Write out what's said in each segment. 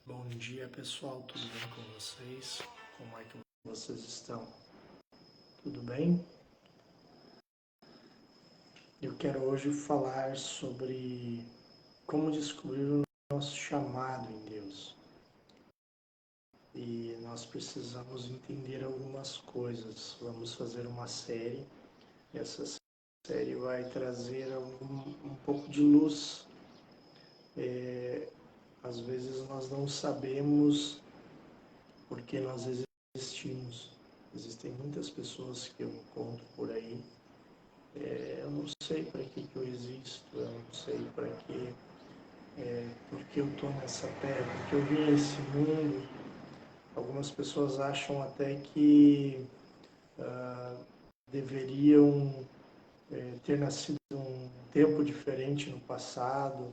Bom dia, pessoal, tudo bem com vocês? Como é que vocês estão? Tudo bem? Eu quero hoje falar sobre como descobrir o nosso chamado em Deus. E nós precisamos entender algumas coisas. Vamos fazer uma série, e essa série vai trazer um pouco de luz. Às vezes nós não sabemos por que nós existimos. Existem muitas pessoas que eu encontro por aí. Eu não sei para que eu existo, eu não sei para que, por que eu estou nessa terra, porque eu vim a esse mundo. Algumas pessoas acham até que deveriam ter nascido um tempo diferente no passado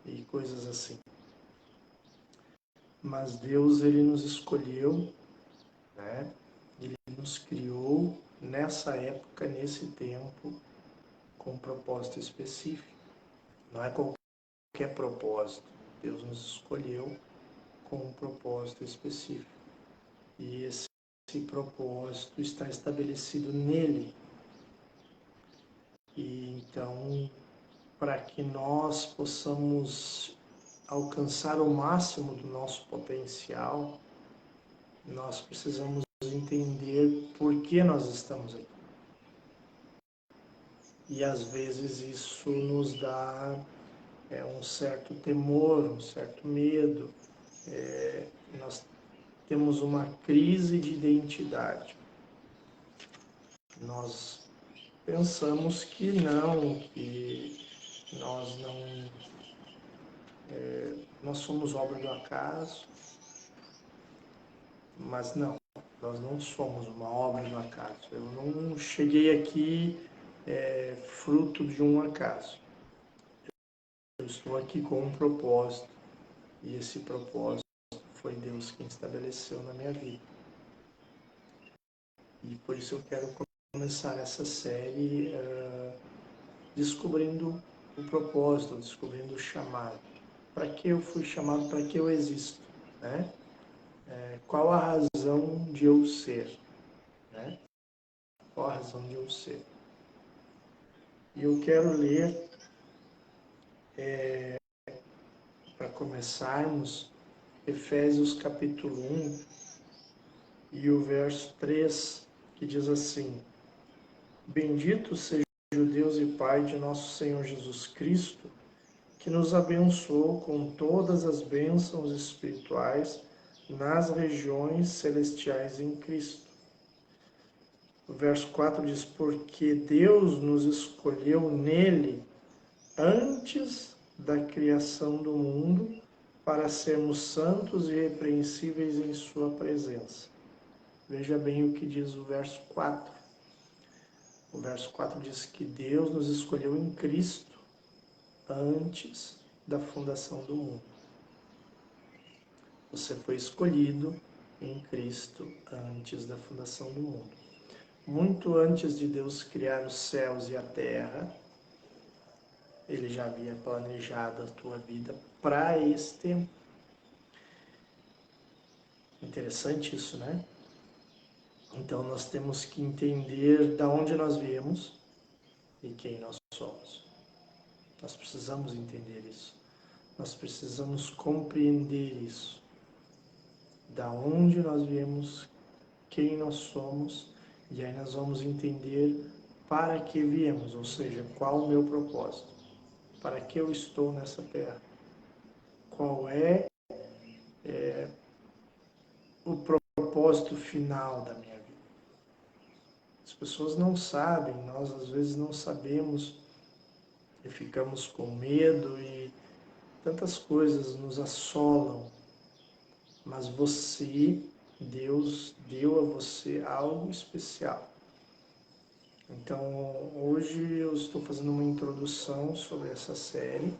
e coisas assim. Mas Deus, Ele nos escolheu, né? Ele nos criou nessa época, nesse tempo, com um propósito específico. Não é qualquer propósito. Deus nos escolheu com um propósito específico. E esse propósito está estabelecido nele. E então, para que nós possamos alcançar o máximo do nosso potencial, nós precisamos entender por que nós estamos aqui. E às vezes isso nos dá um certo temor, um certo medo. Nós temos uma crise de identidade. Nós pensamos que nós não, nós somos obra do acaso, mas não, nós não somos uma obra do acaso. Eu não cheguei aqui fruto de um acaso. Eu estou aqui com um propósito, e esse propósito foi Deus quem estabeleceu na minha vida. E por isso eu quero começar essa série descobrindo o propósito, descobrindo o chamado. Para que eu fui chamado, para que eu existo, né? Qual a razão de eu ser, né? Qual a razão de eu ser? E eu quero ler, para começarmos, Efésios capítulo 1 e o verso 3, que diz assim: Bendito seja o Deus e Pai de nosso Senhor Jesus Cristo, que nos abençoou com todas as bênçãos espirituais nas regiões celestiais em Cristo. O verso 4 diz: Porque Deus nos escolheu nele antes da criação do mundo para sermos santos e irrepreensíveis em sua presença. Veja bem o que diz o verso 4. O verso 4 diz que Deus nos escolheu em Cristo antes da fundação do mundo. Você foi escolhido em Cristo antes da fundação do mundo. Muito antes de Deus criar os céus e a terra, Ele já havia planejado a tua vida para esse tempo. Interessante isso, né? Então nós temos que entender de onde nós viemos e quem nós somos. Nós precisamos entender isso. Nós precisamos compreender isso. Da onde nós viemos, quem nós somos, e aí nós vamos entender para que viemos, ou seja, qual o meu propósito, para que eu estou nessa terra, qual é o propósito final da minha vida. As pessoas não sabem, nós às vezes não sabemos e ficamos com medo e tantas coisas nos assolam, mas você, Deus deu a você algo especial. Então, hoje eu estou fazendo uma introdução sobre essa série.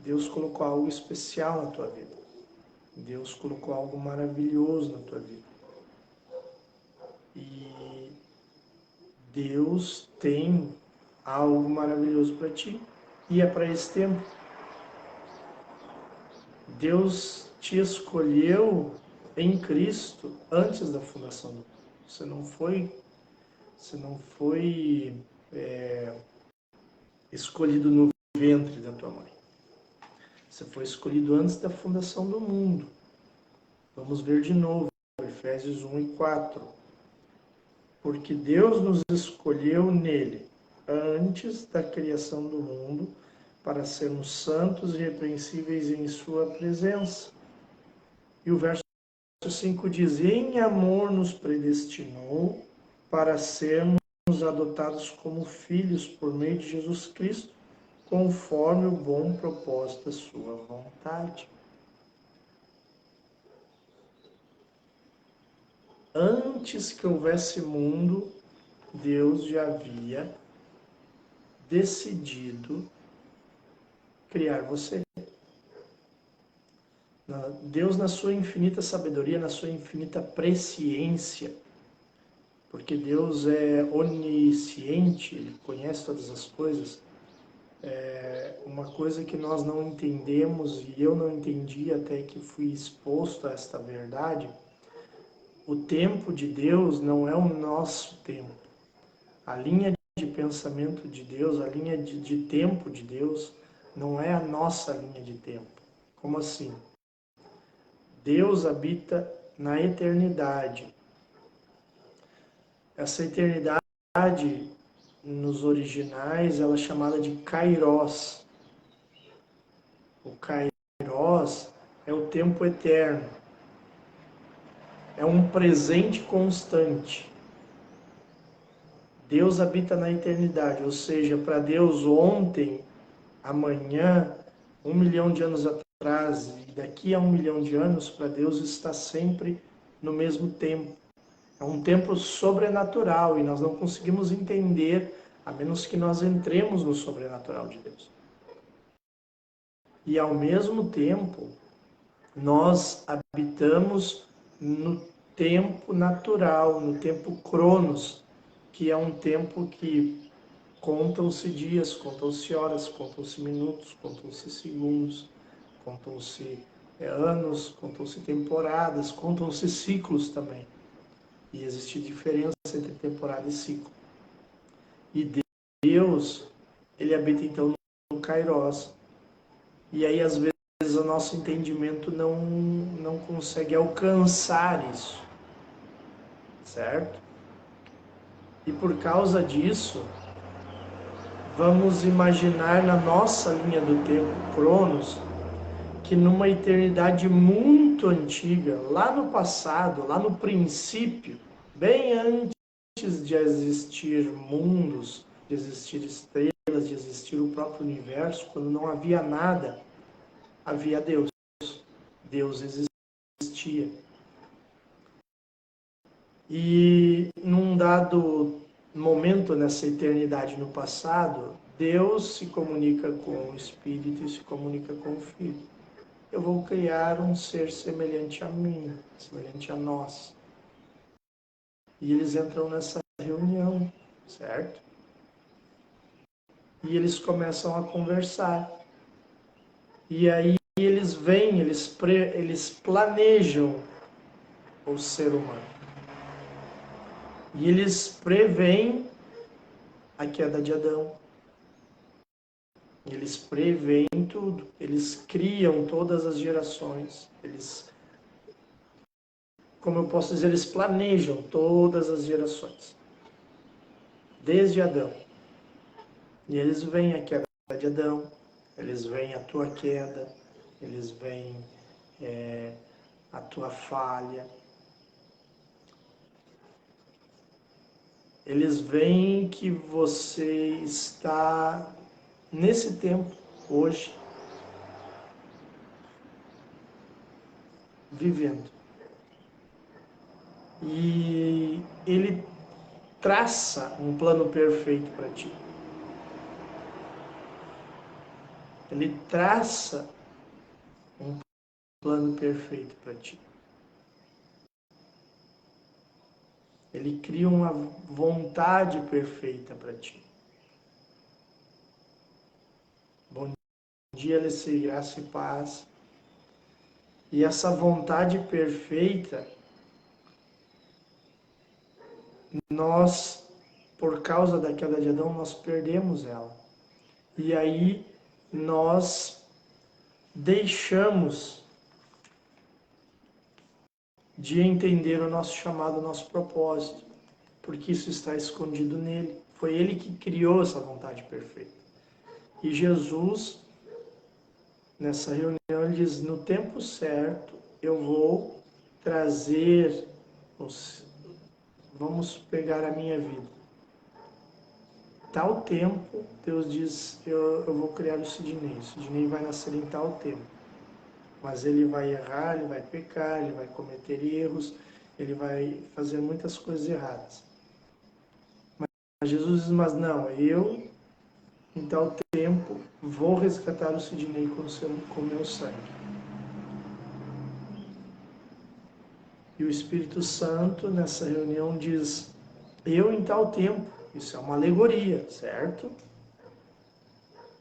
Deus colocou algo especial na tua vida. Deus colocou algo maravilhoso na tua vida. E Deus tem algo maravilhoso para ti. E é para esse tempo. Deus te escolheu em Cristo antes da fundação do mundo. Você não foi escolhido no ventre da tua mãe. Você foi escolhido antes da fundação do mundo. Vamos ver de novo, Efésios 1 e 4. Porque Deus nos escolheu nele, antes da criação do mundo, para sermos santos e irrepreensíveis em sua presença. E o verso 5 diz, em amor nos predestinou para sermos adotados como filhos por meio de Jesus Cristo, conforme o bom propósito da sua vontade. Antes que houvesse mundo, Deus já havia decidido criar você. Deus, na sua infinita sabedoria, na sua infinita presciência, porque Deus é onisciente, Ele conhece todas as coisas, uma coisa que nós não entendemos, e eu não entendi até que fui exposto a esta verdade, o tempo de Deus não é o nosso tempo. A linha de pensamento de Deus, a linha de tempo de Deus, não é a nossa linha de tempo. Como assim? Deus habita na eternidade. Essa eternidade, nos originais, ela é chamada de Kairos. O Kairos é o tempo eterno. É um presente constante. Deus habita na eternidade, ou seja, para Deus ontem, amanhã, 1 milhão de anos atrás e daqui a 1 milhão de anos, para Deus está sempre no mesmo tempo. É um tempo sobrenatural e nós não conseguimos entender a menos que nós entremos no sobrenatural de Deus. E ao mesmo tempo, nós habitamos no tempo natural, no tempo Cronos, que é um tempo que contam-se dias, contam-se horas, contam-se minutos, contam-se segundos, contam-se anos, contam-se temporadas, contam-se ciclos também. E existe diferença entre temporada e ciclo. E Deus, Ele habita então no Kairos. E aí, às vezes, o nosso entendimento não consegue alcançar isso. Certo? E por causa disso, vamos imaginar na nossa linha do tempo, Cronos, que numa eternidade muito antiga, lá no passado, lá no princípio, bem antes de existir mundos, de existir estrelas, de existir o próprio universo, quando não havia nada, havia Deus. Deus existia. E num dado momento nessa eternidade no passado, Deus se comunica com o Espírito e se comunica com o Filho. Eu vou criar um ser semelhante a mim, semelhante a nós. E eles entram nessa reunião, certo? E eles começam a conversar. E aí eles vêm, eles planejam o ser humano. E eles preveem a queda de Adão. Eles preveem tudo. Eles criam todas as gerações. Eles, como eu posso dizer, eles planejam todas as gerações. Desde Adão. E eles veem a queda de Adão. Eles veem a tua queda. Eles veem a tua falha. Eles veem que você está nesse tempo, hoje, vivendo. E ele traça um plano perfeito para ti. Ele traça um plano perfeito para ti. Ele cria uma vontade perfeita para ti. Bom dia, Alessi, graça e paz. E essa vontade perfeita, nós, por causa da queda de Adão, nós perdemos ela. E aí nós deixamos de entender o nosso chamado, o nosso propósito, porque isso está escondido nele. Foi ele que criou essa vontade perfeita. E Jesus, nessa reunião, ele diz: no tempo certo, eu vou trazer, vamos pegar a minha vida. Tal tempo, Deus diz: eu vou criar o Sidney. O Sidney vai nascer em tal tempo. Mas ele vai errar, ele vai pecar, ele vai cometer erros, ele vai fazer muitas coisas erradas. Mas Jesus diz: mas não, eu, em tal tempo, vou resgatar o Sidney com meu sangue. E o Espírito Santo, nessa reunião, diz: eu, em tal tempo, isso é uma alegoria, certo?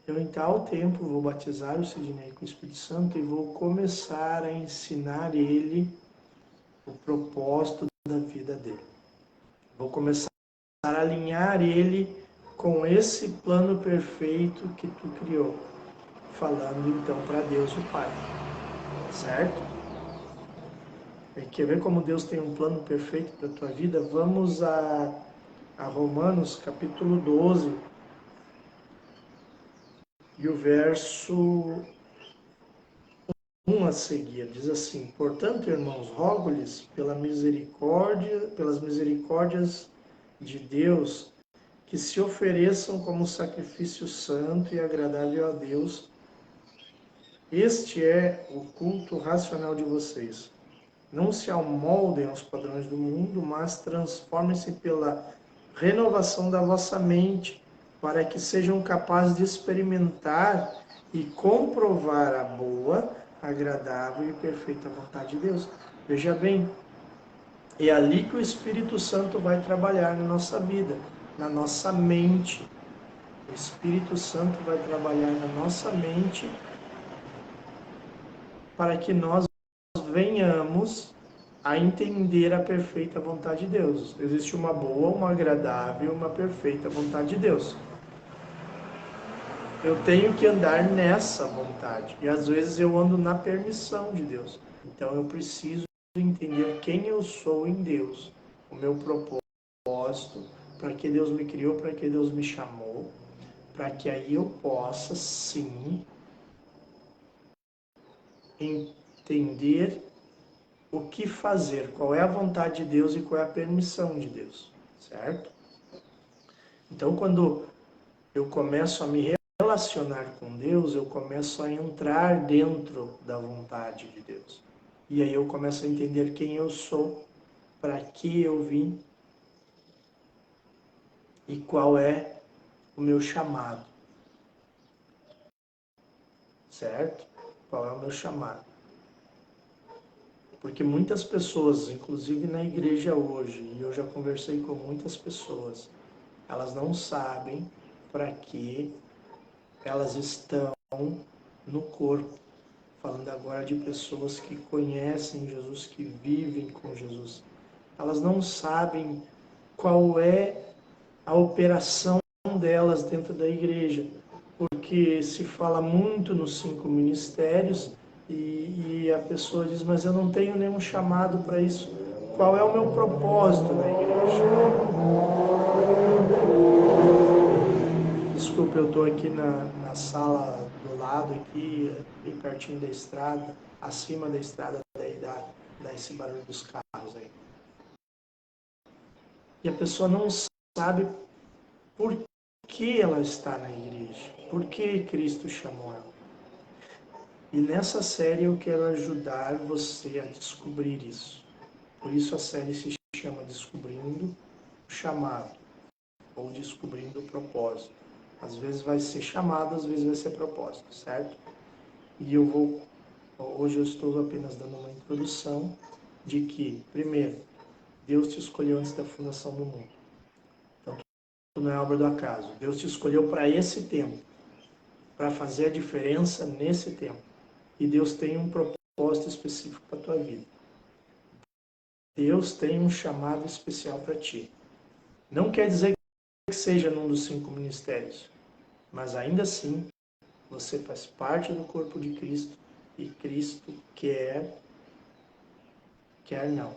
Eu, em tal tempo, vou batizar o Sidney com o Espírito Santo e vou começar a ensinar ele o propósito da vida dele. Vou começar a alinhar ele com esse plano perfeito que tu criou. Falando então para Deus o Pai. Certo? E quer ver como Deus tem um plano perfeito para a tua vida? Vamos a Romanos capítulo 12 e o verso 1 a seguir. Diz assim: portanto, irmãos, rogo-lhes pelas misericórdias de Deus, que se ofereçam como sacrifício santo e agradável a Deus. Este é o culto racional de vocês. Não se amoldem aos padrões do mundo, mas transformem-se pela renovação da vossa mente, para que sejam capazes de experimentar e comprovar a boa, agradável e perfeita vontade de Deus. Veja bem, é ali que o Espírito Santo vai trabalhar na nossa vida, na nossa mente. O Espírito Santo vai trabalhar na nossa mente para que nós venhamos a entender a perfeita vontade de Deus. Existe uma boa, uma agradável, uma perfeita vontade de Deus. Eu tenho que andar nessa vontade. E às vezes eu ando na permissão de Deus. Então eu preciso entender quem eu sou em Deus, o meu propósito, para que Deus me criou, para que Deus me chamou, para que aí eu possa sim entender o que fazer, qual é a vontade de Deus e qual é a permissão de Deus, certo? Então, quando eu começo a me relacionar com Deus, eu começo a entrar dentro da vontade de Deus. E aí eu começo a entender quem eu sou, para que eu vim e qual é o meu chamado, certo? Qual é o meu chamado? Porque muitas pessoas, inclusive na igreja hoje, e eu já conversei com muitas pessoas, elas não sabem para que elas estão no corpo. Falando agora de pessoas que conhecem Jesus, que vivem com Jesus. Elas não sabem qual é a operação delas dentro da igreja, porque se fala muito nos 5 ministérios e a pessoa diz: mas eu não tenho nenhum chamado para isso. Qual é o meu propósito na igreja? Desculpa, eu estou aqui na sala do lado, aqui, bem pertinho da estrada, acima da estrada, daí dá esse barulho dos carros aí. E a pessoa não sabe por que ela está na igreja, por que Cristo chamou ela. E nessa série eu quero ajudar você a descobrir isso. Por isso a série se chama Descobrindo o Chamado, ou Descobrindo o Propósito. Às vezes vai ser chamado, às vezes vai ser propósito, certo? E hoje eu estou apenas dando uma introdução de que, primeiro, Deus te escolheu antes da fundação do mundo. Então, tu não é obra do acaso. Deus te escolheu para esse tempo, para fazer a diferença nesse tempo. E Deus tem um propósito propósito específico para a tua vida. Deus tem um chamado especial para ti. Não quer dizer que seja num dos 5 ministérios, mas ainda assim você faz parte do corpo de Cristo e Cristo quer não.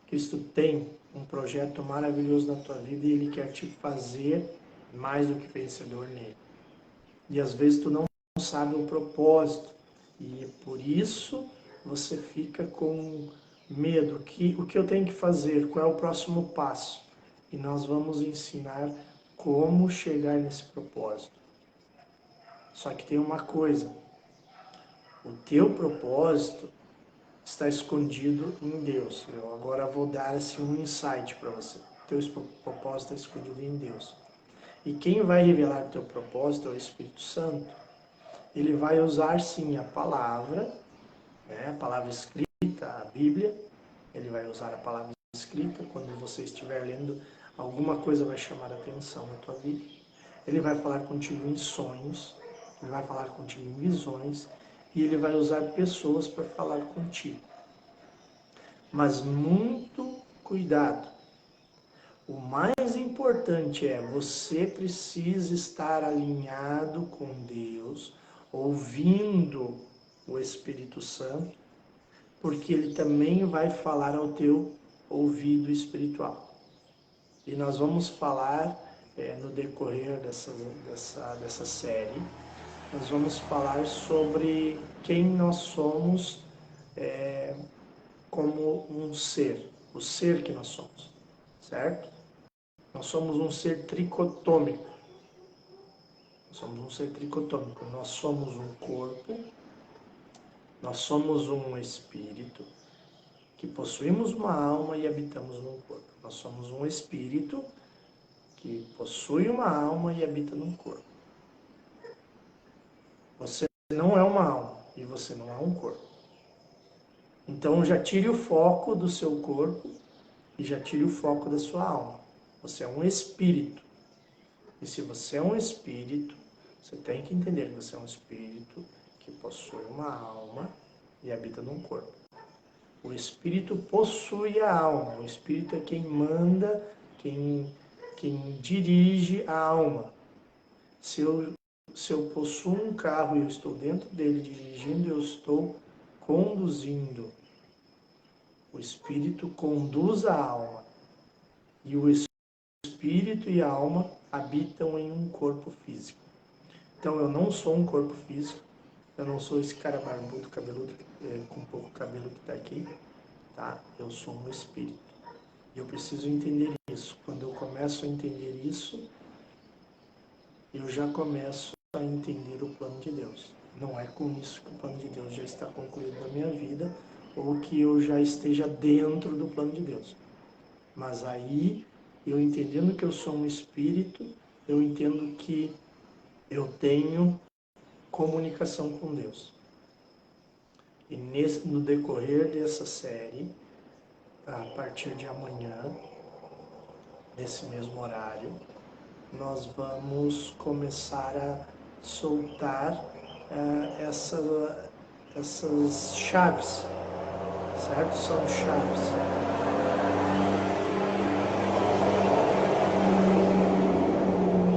Cristo tem um projeto maravilhoso na tua vida e Ele quer te fazer mais do que vencedor nele. E às vezes tu não sabe o propósito e por isso você fica com medo. O que eu tenho que fazer? Qual é o próximo passo? E nós vamos ensinar como chegar nesse propósito. Só que tem uma coisa, o teu propósito está escondido em Deus. Eu agora vou dar assim, um insight para você. O teu propósito está escondido em Deus. E quem vai revelar o teu propósito é o Espírito Santo. Ele vai usar sim a palavra, né, a palavra escrita, a Bíblia. Ele vai usar a palavra escrita quando você estiver lendo, alguma coisa vai chamar a atenção na tua vida. Ele vai falar contigo em sonhos, ele vai falar contigo em visões e ele vai usar pessoas para falar contigo. Mas muito cuidado. O mais importante é você precisa estar alinhado com Deus, ouvindo o Espírito Santo, porque ele também vai falar ao teu ouvido espiritual. E nós vamos falar no decorrer dessa série, nós vamos falar sobre quem nós somos como um ser, o ser que nós somos, certo? Nós somos um ser tricotômico. Nós somos um corpo, nós somos um espírito, que possuímos uma alma e habitamos num corpo. Nós somos um espírito que possui uma alma e habita num corpo. Você não é uma alma e você não é um corpo. Então já tire o foco do seu corpo e já tire o foco da sua alma. Você é um espírito. E se você é um espírito, você tem que entender que você é um espírito que possui uma alma e habita num corpo. O espírito possui a alma. O espírito é quem manda, quem dirige a alma. Se eu possuo um carro e eu estou dentro dele dirigindo, eu estou conduzindo. O espírito conduz a alma. E o espírito e a alma habitam em um corpo físico. Então eu não sou um corpo físico, eu não sou esse cara barbudo, cabeludo, com pouco cabelo que está aqui, tá? Eu sou um espírito. E eu preciso entender isso. Quando eu começo a entender isso, eu já começo a entender o plano de Deus. Não é com isso que o plano de Deus já está concluído na minha vida, ou que eu já esteja dentro do plano de Deus. Mas aí, eu entendendo que eu sou um espírito, eu entendo que eu tenho comunicação com Deus. E no decorrer dessa série, a partir de amanhã, nesse mesmo horário, nós vamos começar a soltar essas chaves, certo? São chaves.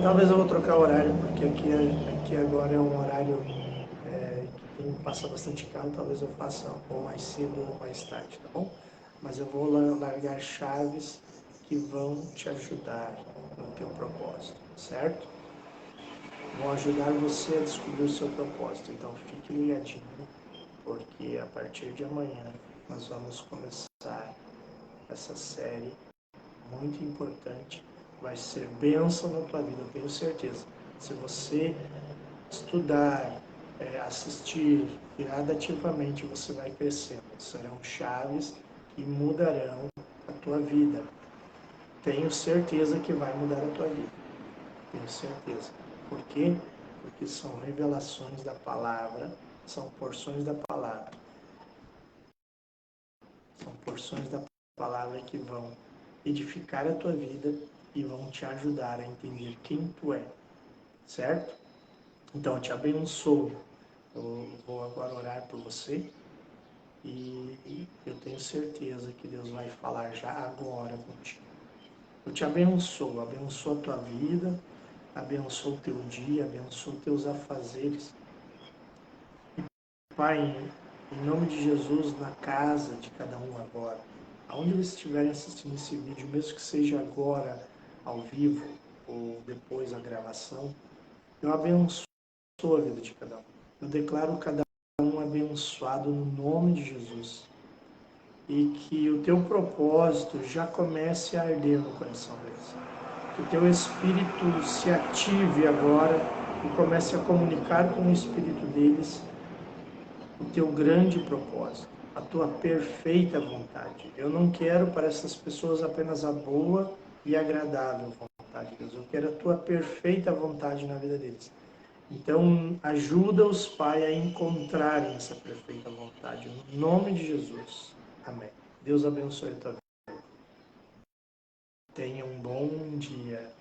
Talvez eu vou trocar o horário, porque aqui agora é um horário que passa bastante carro, talvez eu faça ou mais cedo ou mais tarde, tá bom? Mas eu vou largar chaves que vão te ajudar no teu propósito, certo? Vão ajudar você a descobrir o seu propósito. Então fique ligadinho, porque a partir de amanhã nós vamos começar essa série muito importante. Vai ser bênção na tua vida, eu tenho certeza. Se você estudar, assistir, gradativamente você vai crescendo. Serão chaves que mudarão a tua vida. Tenho certeza que vai mudar a tua vida. Tenho certeza. Por quê? Porque são revelações da palavra, são porções da palavra. São porções da palavra que vão edificar a tua vida e vão te ajudar a entender quem tu é. Certo? Então eu te abençoo. Eu vou agora orar por você E eu tenho certeza que Deus vai falar já agora contigo. Eu te abençoo a tua vida, abençoo o teu dia, abençoo os teus afazeres. Pai, em nome de Jesus, na casa de cada um agora, aonde eles estiverem assistindo esse vídeo, mesmo que seja agora ao vivo ou depois a gravação, eu abençoo a vida de cada um. Eu declaro cada um abençoado no nome de Jesus. E que o teu propósito já comece a arder no coração deles. Que o teu espírito se ative agora e comece a comunicar com o espírito deles o teu grande propósito, a tua perfeita vontade. Eu não quero para essas pessoas apenas a boa e agradável vontade, Deus. Eu quero a tua perfeita vontade na vida deles. Então, ajuda-os, Pai, a encontrarem essa perfeita vontade. No nome de Jesus. Amém. Deus abençoe a tua vida. Tenha um bom dia.